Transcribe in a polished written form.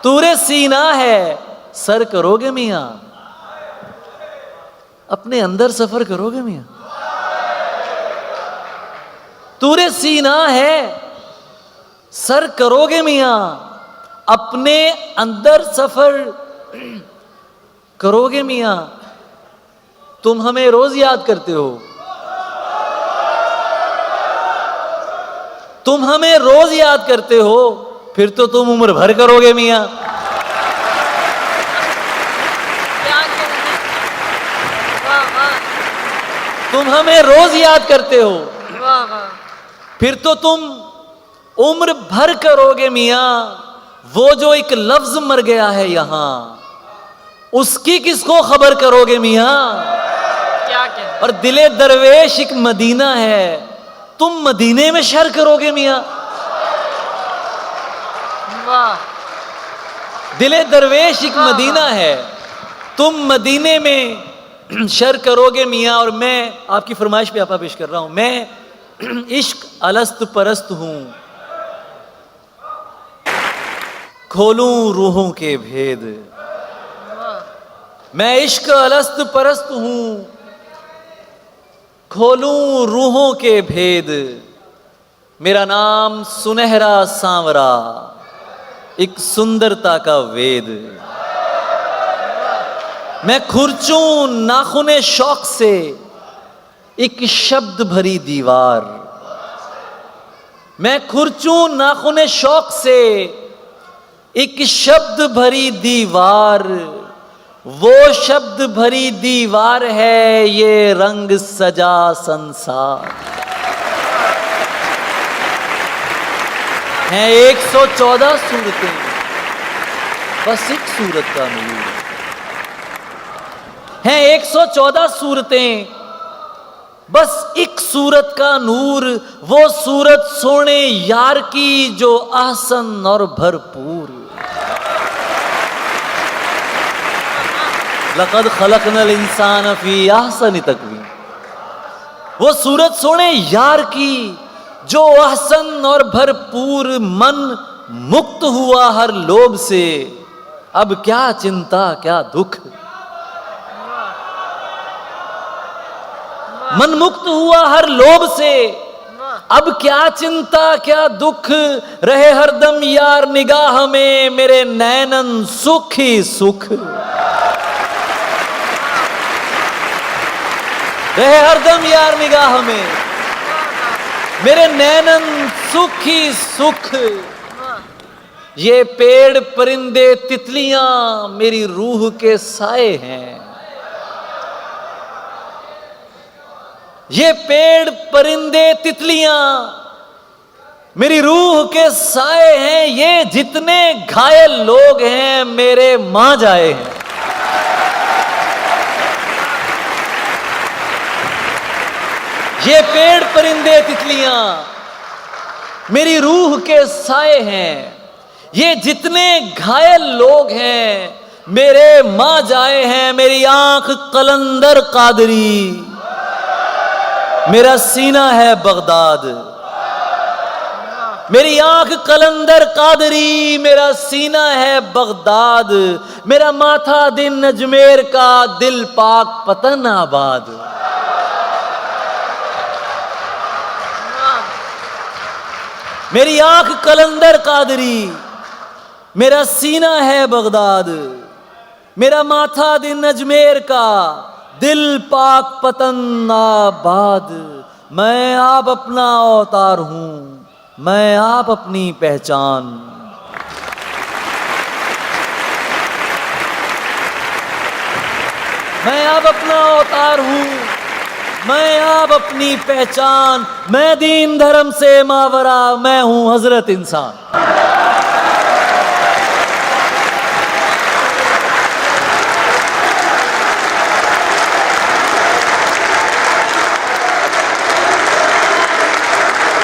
तूरे सीना है सर करोगे मियां, अपने अंदर सफर करोगे मियां। तूरे सीना है सर करोगे मियां, अपने अंदर सफर करोगे मियां। तुम हमें रोज याद करते हो, तुम हमें रोज याद करते हो, फिर तो तुम उम्र भर करोगे मियां। तुम हमें रोज याद करते हो, फिर तो तुम उम्र भर करोगे मियां। वो जो एक लफ्ज मर गया है यहां, उसकी किसको खबर करोगे मियां। क्या कहते? और दिले दरवेश एक मदीना है, तुम मदीने में शर करोगे मियां। वाह, दिले दरवेश एक मदीना है, तुम मदीने में शर करोगे मियां। और मैं आपकी फरमाइश पे आपा पेश कर रहा हूं, मैं इश्क अलस्त परस्त हूं, खोलूं रूहों के भेद। मैं इश्क अलस्त परस्त हूं, खोलूं रूहों के भेद। मेरा नाम सुनहरा सांवरा, एक सुंदरता का वेद। मैं खुरचूं नाखुने शौक से, एक शब्द भरी दीवार। मैं खुरचूं नाखुने शौक से, एक शब्द भरी दीवार। वो शब्द भरी दीवार है ये रंग सजा संसार। हैं 114 सूरतें, बस एक सूरत का नूर। हैं 114 सूरतें, बस एक सूरत का नूर। वो सूरत सोने यार की जो आसन और भरपूर। लक़द खलक़नल इंसान फी अहसनि तक़वीम। वो सूरत सोने यार की जो अहसन और भरपूर। मन मुक्त हुआ हर लोभ से, अब क्या चिंता क्या दुख। मन मुक्त हुआ हर लोभ से, अब क्या चिंता क्या दुख। रहे हरदम यार निगाह में, मेरे नैनन सुख ही सुख। रहे हरदम यार निगाह में, मेरे नैनन सुख ही सुख। ये पेड़ परिंदे तितलियां मेरी रूह के साए हैं। ये पेड़ परिंदे तितलियां मेरी रूह के साए हैं। ये जितने घायल लोग हैं मेरे मां जाए हैं। ये पेड़ परिंदे तितलियां मेरी रूह के साए हैं। ये जितने घायल लोग हैं मेरे मां जाए हैं। मेरी आंख कलंदर कादरी, मेरा सीना है बगदाद। मेरी आंख कलंदर कादरी, मेरा सीना है बगदाद। मेरा माथा दिन अजमेर का, दिल पाक पतन आबाद। मेरी आंख कलंदर कादरी, मेरा सीना है बगदाद। मेरा माथा दिन अजमेर का, दिल पाक पतन आबाद। मैं आप अपना अवतार हूं, मैं आप अपनी पहचान। मैं आप अपना अवतार हूं, मैं आप अपनी पहचान। मैं दीन धर्म से मावरा, मैं हूं हजरत इंसान।